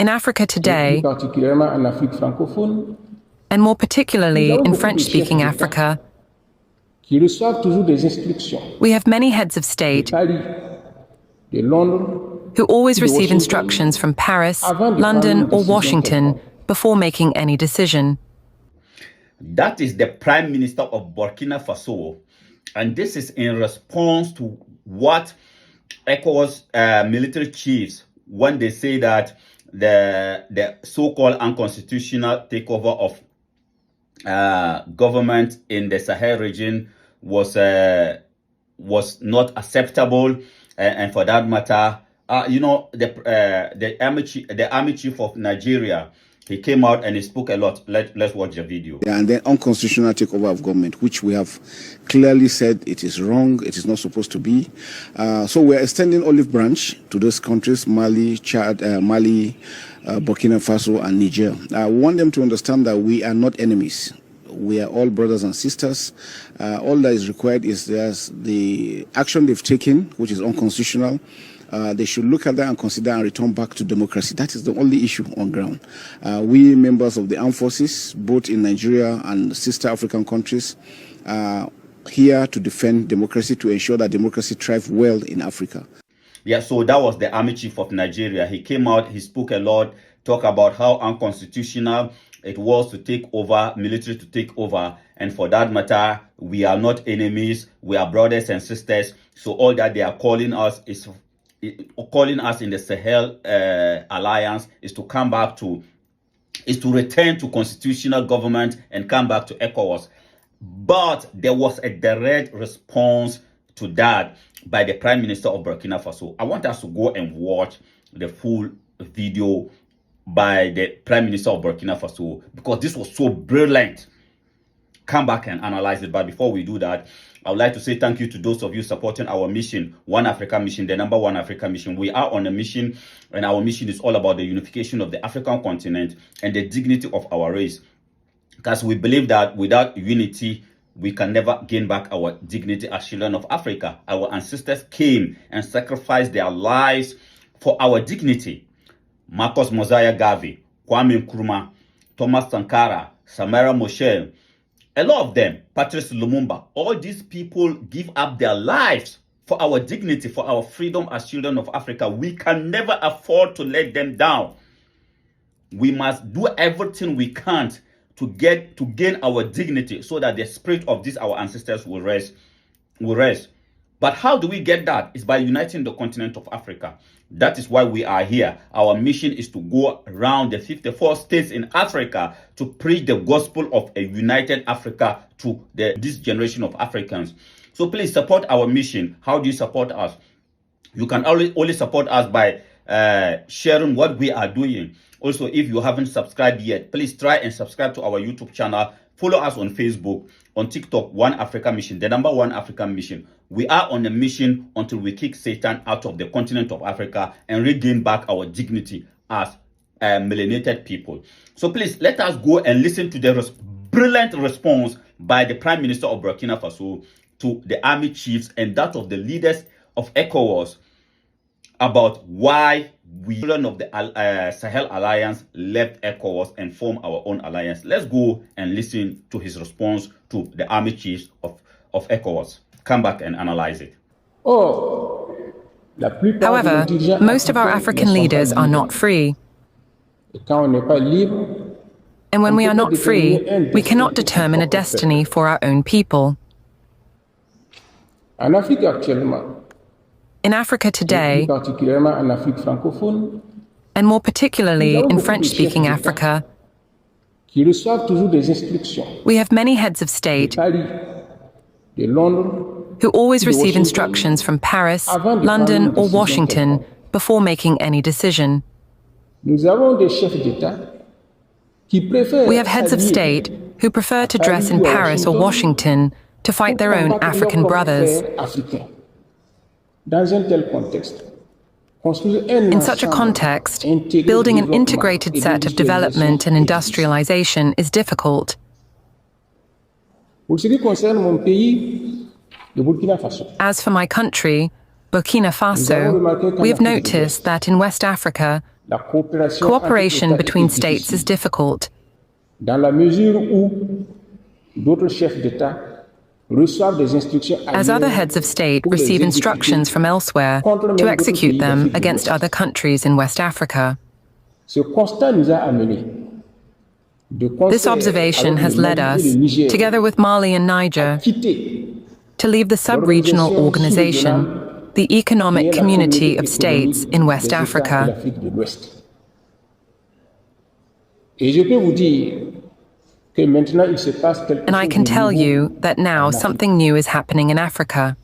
In Africa today, and more particularly in French-speaking Africa, we have many heads of state who always receive instructions from Paris, London, or Washington before making any decision. That is the Prime Minister of Burkina Faso, and this is in response to what Ecowas military chiefs, when they say that the so-called unconstitutional takeover of government in the Sahel region was not acceptable, and for that matter, the army chief of Nigeria, he came out and he spoke a lot. Let's watch the video. And then unconstitutional takeover of government, which we have clearly said it is wrong, it is not supposed to be. So we're extending olive branch to those countries, Mali, Chad, Burkina Faso, and Niger. I want them to understand that we are not enemies. We are all brothers and sisters. All that is required is the action they've taken, which is unconstitutional. They should look at that and consider and return back to democracy. That is the only issue on ground. We, members of the armed forces, both in Nigeria and sister African countries, are here to defend democracy, to ensure that democracy thrives well in Africa. Yeah, so that was the army chief of Nigeria. He came out, he spoke a lot, talked about how unconstitutional it was to take over, military to take over. And for that matter, we are not enemies, we are brothers and sisters. So all that they are calling us in the Sahel alliance is to come back to, is to return to constitutional government and come back to ECOWAS. But there was a direct response to that by the Prime Minister of Burkina Faso. I want us to go and watch the full video by the Prime Minister of Burkina Faso, because this was so brilliant. Come back and analyze it. But before we do that, I would like to say thank you to those of you supporting our mission, One Africa Mission, the number one Africa mission. We are on a mission, and our mission is all about the unification of the African continent and the dignity of our race. Because we believe that without unity, we can never gain back our dignity as children of Africa. Our ancestors came and sacrificed their lives for our dignity. Marcus Mosiah Garvey, Kwame Nkrumah, Thomas Sankara, Samara Machel, a lot of them, Patrice Lumumba, all these people give up their lives for our dignity, for our freedom as children of Africa. We can never afford to let them down. We must do everything we can to gain our dignity, so that the spirit of these our ancestors will rest. But how do we get that? It's by uniting the continent of Africa. That is why we are here. Our mission is to go around the 54 states in Africa to preach the gospel of a united Africa to this generation of Africans. So please support our mission. How do you support us? You can only support us by sharing what we are doing. Also, if you haven't subscribed yet, please try and subscribe to our YouTube channel. Follow us on Facebook, on TikTok, One Africa Mission, the number one African mission. We are on a mission until we kick Satan out of the continent of Africa and regain back our dignity as melanated people. So please, let us go and listen to the brilliant response by the Prime Minister of Burkina Faso to the army chiefs and that of the leaders of ECOWAS about why we, children of the Sahel Alliance, left ECOWAS and formed our own alliance. Let's go and listen to his response to the army chiefs of ECOWAS. Come back and analyze it. However, most of our African leaders are not free. And when we are not free, we cannot determine a destiny for our own people. In Africa today, and more particularly in French-speaking Africa, we have many heads of state who always receive instructions from Paris, London, or Washington before making any decision. We have heads of state who prefer to dress in Paris or Washington to fight their own African brothers. In such a context, building an integrated set of development and industrialization is difficult. As for my country, Burkina Faso, we have noticed that in West Africa, Cooperation between states is difficult. Dans la mesure où d'autres chefs d'État reçoivent des instructions As other heads of state receive instructions from elsewhere to execute them against other countries in West Africa. Ce constat nous a amenés. This observation has led us, together with Mali and Niger, to leave the sub-regional organization, the Economic Community of States in West Africa. And I can tell you that now something new is happening in Africa.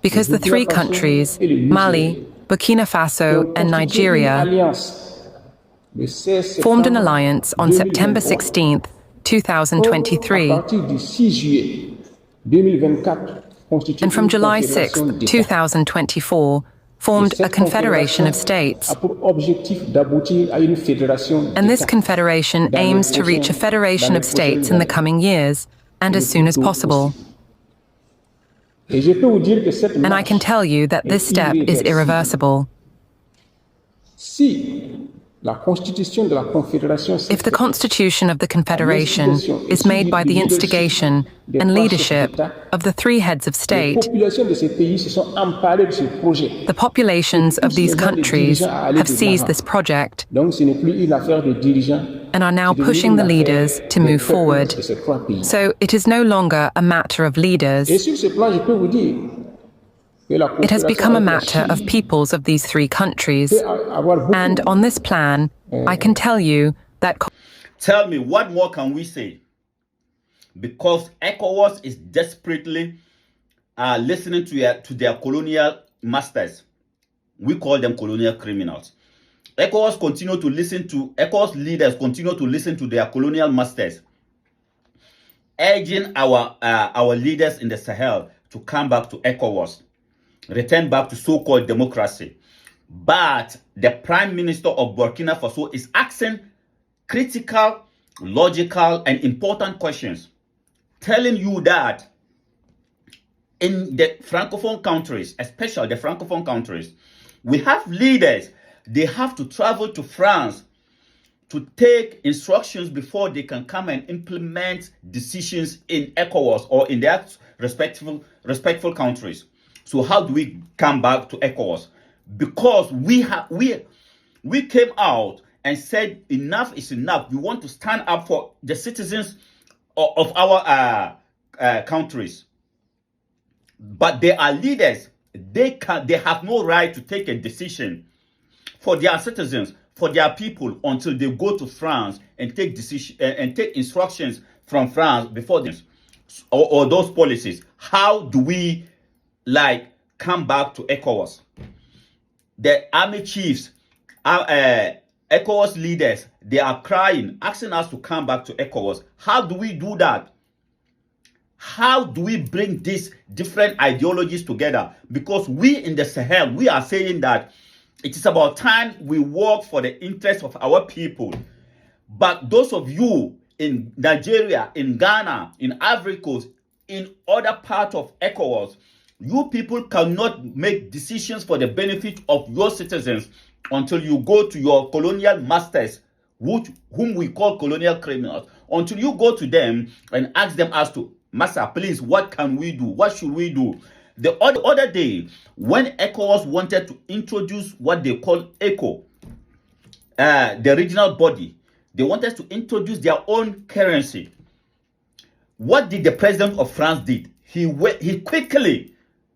Because the three countries, Mali, Burkina Faso, and Nigeria, formed an alliance on September 16, 2023. And from July 6, 2024, formed a confederation of states. And this confederation aims to reach a federation of states in the coming years, and as soon as possible. And I can tell you that this step is irreversible. If the constitution of the Confederation is made by the instigation and leadership of the three heads of state, the populations of these countries have seized this project and are now pushing the leaders to move forward. So it is no longer a matter of leaders. It has become a matter of peoples of these three countries. And on this plan, I can tell you that... Tell me, what more can we say? Because ECOWAS is desperately listening to their colonial masters. We call them colonial criminals. ECOWAS leaders continue to listen to their colonial masters, urging our leaders in the Sahel to come back to ECOWAS, return back to so-called democracy. But the Prime Minister of Burkina Faso is asking critical, logical, and important questions, telling you that in the Francophone countries, especially the Francophone countries, we have leaders, they have to travel to France to take instructions before they can come and implement decisions in ECOWAS or in their respectful countries. So how do we come back to ECOWAS? Because we came out and said enough is enough. We want to stand up for the citizens of our countries. But they are leaders. They have no right to take a decision for their citizens, for their people, until they go to France and take instructions from France before this or those policies. How do we come back to ECOWAS? The army chiefs, ECOWAS leaders, they are crying, asking us to come back to ECOWAS. How do we do that? How do we bring these different ideologies together? Because we in the Sahel, we are saying that it is about time we work for the interests of our people. But those of you in Nigeria, in Ghana, in Ivory Coast, in other parts of ECOWAS, you people cannot make decisions for the benefit of your citizens until you go to your colonial masters, whom we call colonial criminals, until you go to them and ask them as to, Master, please, what can we do? What should we do? The other day, when ECOWAS wanted to introduce what they call ECO, the regional body, they wanted to introduce their own currency. What did the president of France did? He quickly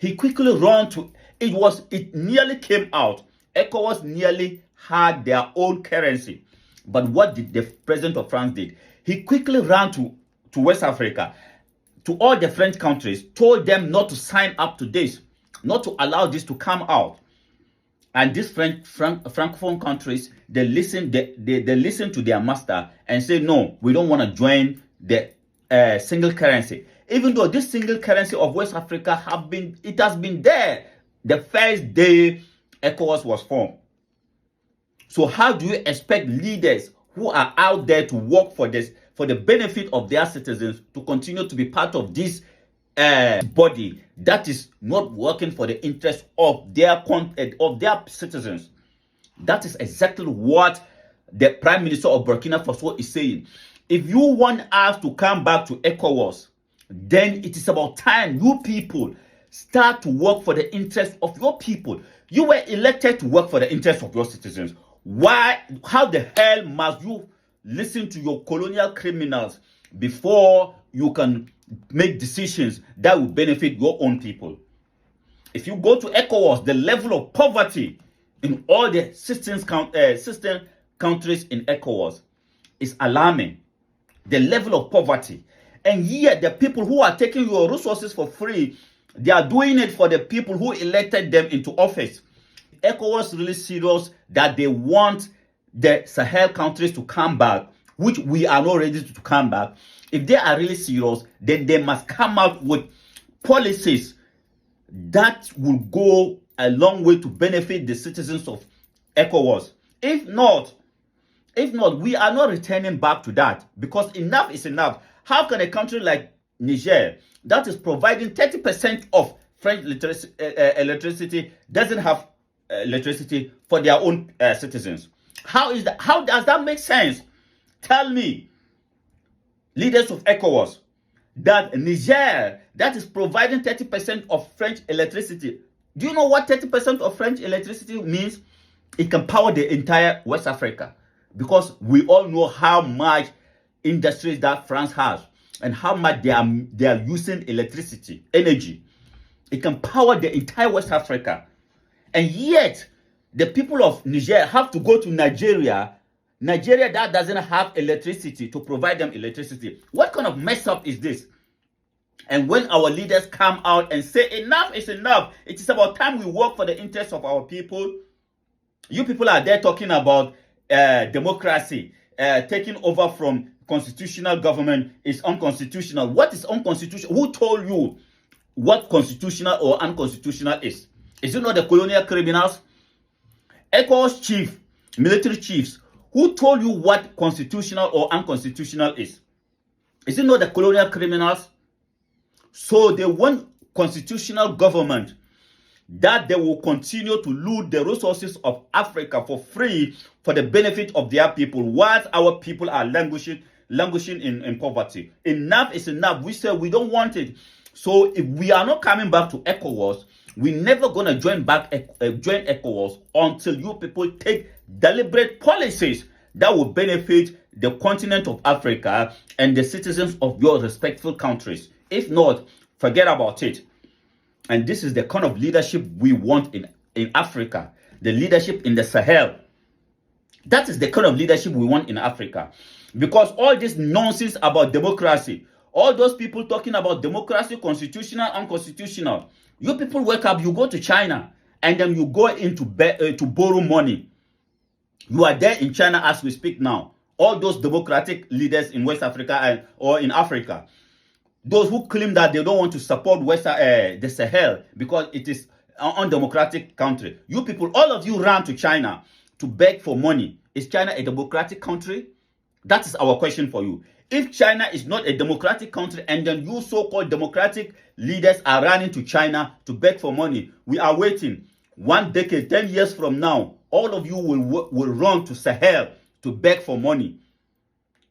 ran to it nearly came out. ECOWAS nearly had their own currency. But what did the president of France did? He quickly ran to West Africa, to all the French countries, told them not to sign up to this, not to allow this to come out. And these Francophone countries, they listen to their master and say, no, we don't want to join the single currency. Even though this single currency of West Africa has been there the first day ECOWAS was formed. So how do you expect leaders who are out there to work for the benefit of their citizens to continue to be part of this body that is not working for the interest of their citizens. That is exactly what the Prime Minister of Burkina Faso is saying. If you want us to come back to ECOWAS, then it is about time you people start to work for the interest of your people. You were elected to work for the interest of your citizens. Why? How the hell must you listen to your colonial criminals before you can make decisions that will benefit your own people? If you go to ECOWAS, the level of poverty in all the sister countries in ECOWAS is alarming. The level of poverty. And yet the people who are taking your resources for free, they are doing it for the people who elected them into office. ECOWAS really serious that they want the Sahel countries to come back, which we are not ready to come back. If they are really serious, then they must come out with policies that will go a long way to benefit the citizens of ECOWAS. If not, we are not returning back to that, because enough is enough. How can a country like Niger, that is providing 30% of French electricity, doesn't have electricity for their own citizens? How is that? How does that make sense? Tell me, leaders of ECOWAS, that Niger, that is providing 30% of French electricity. Do you know what 30% of French electricity means? It can power the entire West Africa, because we all know how much industries that France has and how much they are using electricity, energy. It can power the entire West Africa. And yet, the people of Niger have to go to Nigeria that doesn't have electricity to provide them electricity. What kind of mess up is this? And when our leaders come out and say enough is enough, it is about time we work for the interests of our people. You people are there talking about democracy, taking over from constitutional government is unconstitutional. What is unconstitutional? Who told you what constitutional or unconstitutional is? Is it not the colonial criminals? ECOWAS chief, military chiefs, who told you what constitutional or unconstitutional is? Is it not the colonial criminals? So they want constitutional government that they will continue to loot the resources of Africa for free for the benefit of their people, whilst our people are languishing in poverty. Enough is enough. We say we don't want it. So if we are not coming back to ECOWAS, we're never going to join ECOWAS until you people take deliberate policies that will benefit the continent of Africa and the citizens of your respectful countries. If not, forget about it. And this is the kind of leadership we want in Africa, the leadership in the Sahel. That is the kind of leadership we want in Africa. Because all this nonsense about democracy, all those people talking about democracy, constitutional, unconstitutional, you people wake up, you go to China, and then you go into to borrow money. You are there in China as we speak now. All those democratic leaders in West Africa or in Africa, those who claim that they don't want to support the Sahel because it is an undemocratic country. You people, all of you ran to China to beg for money. Is China a democratic country? That is our question for you. If China is not a democratic country and then you so-called democratic leaders are running to China to beg for money, we are waiting. 1 decade, 10 years from now, all of you will run to Sahel to beg for money.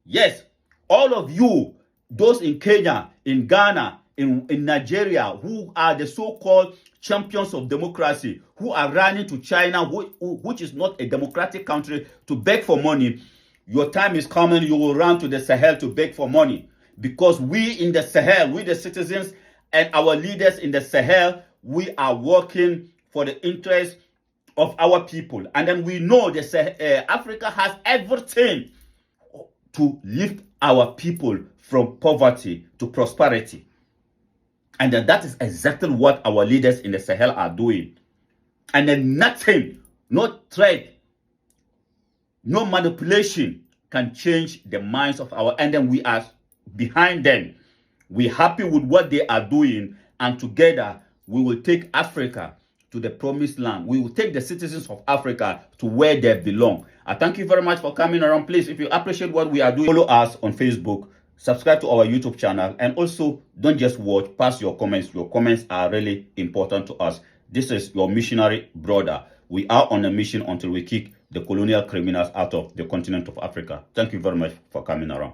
Yes, all of you, those in Kenya, in Ghana, in Nigeria, who are the so-called champions of democracy, who are running to China, which is not a democratic country, to beg for money, your time is coming, you will run to the Sahel to beg for money. Because we in the Sahel, we the citizens and our leaders in the Sahel, we are working for the interest of our people. And then we know that Africa has everything to lift our people from poverty to prosperity. And then that is exactly what our leaders in the Sahel are doing. And then nothing, no threat, no manipulation can change the minds of and then we are behind them. We're happy with what they are doing, and together we will take Africa to the promised land. We will take the citizens of Africa to where they belong. I thank you very much for coming around. Please, if you appreciate what we are doing, follow us on Facebook, subscribe to our YouTube channel, and also don't just watch, pass your comments. Your comments are really important to us. This is your missionary brother. We are on a mission until we kick the colonial criminals out of the continent of Africa. Thank you very much for coming around.